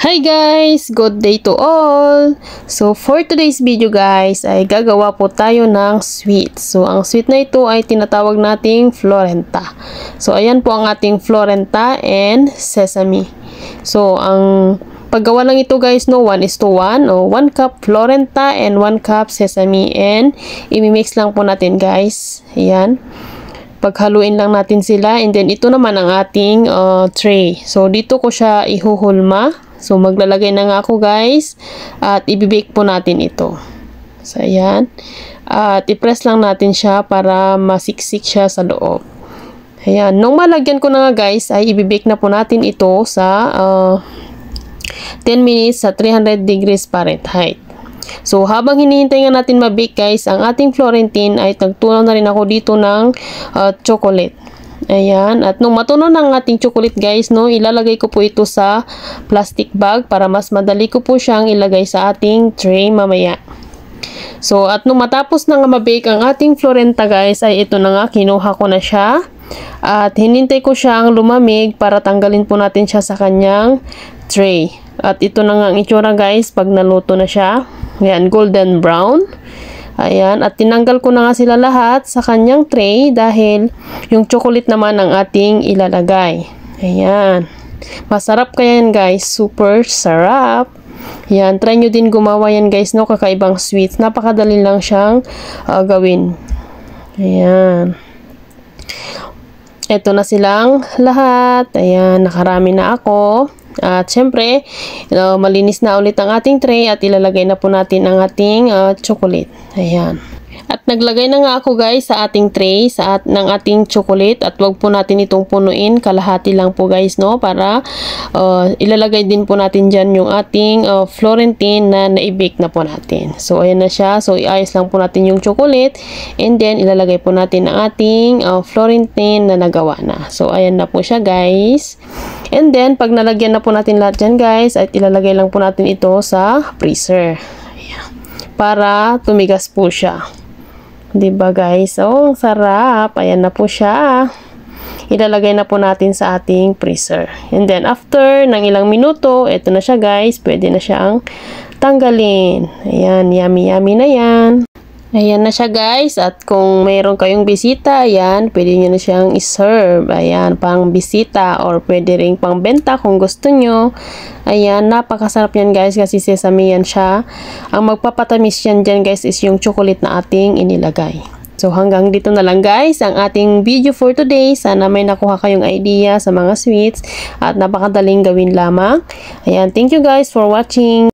Hi guys! Good day to all! So for today's video guys ay gagawa po tayo ng sweet. So ang sweet na ito ay tinatawag nating Florenta. So ayan po ang ating Florenta and sesame. So ang paggawa lang ito guys no 1:1 o 1 cup Florenta and 1 cup sesame and i-mix lang po natin guys. Ayan. Paghaluin lang natin sila and then ito naman ang ating tray. So dito ko siya ihuhulma. So maglalagay na nga ako guys at ibibake po natin ito. So ayan. At i-press lang natin siya para masiksik siya sa loob. Ayan. Nung malagyan ko na nga guys ay ibibake na po natin ito sa 10 minutes sa 300 degrees Fahrenheit. So, habang hinihintay nga natin mabake guys, ang ating Florentine ay tagtunaw na rin ako dito ng chocolate. Ayan. At nung matunaw ng ating chocolate guys, no, ilalagay ko po ito sa plastic bag para mas madali ko po siyang ilagay sa ating tray mamaya. So, at nung matapos na nga mabake ang ating Florenta guys, ay ito na nga, kinuha ko na siya. At hinintay ko siyang lumamig para tanggalin po natin siya sa kanyang tray. At ito na nga ang itsura guys pag naluto na siya. Ayan, golden brown. Ayan, at tinanggal ko na nga sila lahat sa kanyang tray dahil yung chocolate naman ang ating ilalagay. Ayan. Masarap kaya yan guys. Super sarap. Ayan, try nyo din gumawa yan guys, no? Kakaibang sweets. Napakadali lang siyang gawin. Ayan. Ito na silang lahat. Ayan, nakarami na ako. At syempre, malinis na ulit ang ating tray at ilalagay na po natin ang ating chocolate. Ayan. At naglagay na nga ako guys sa ating tray ng ating chocolate at wag po natin itong punuin. Kalahati lang po guys no para ilalagay din po natin dyan yung ating Florentine na naibake na po natin. So ayan na siya. So iayos lang po natin yung chocolate and then ilalagay po natin ang ating Florentine na nagawa na. So ayan na po siya guys. And then pag nalagyan na po natin lahat dyan guys at ilalagay lang po natin ito sa freezer. Ayan. Para tumigas po siya. Diba guys? Oh, sarap. Ayan na po siya. Ilalagay na po natin sa ating freezer. And then after ng ilang minuto, ito na siya guys. Pwede na siyang tanggalin. Ayan, yummy yummy na yan. Ayan na siya guys. At kung mayroon kayong bisita, ayan, pwede nyo na siyang iserve. Ayan, pang bisita or pwede ring pang benta kung gusto nyo. Ayan, napakasarap yan guys kasi sesame yan siya. Ang magpapatamis yan dyan guys is yung chocolate na ating inilagay. So hanggang dito na lang guys ang ating video for today. Sana may nakuha kayong idea sa mga sweets at napakadaling gawin lamang. Ayan, thank you guys for watching.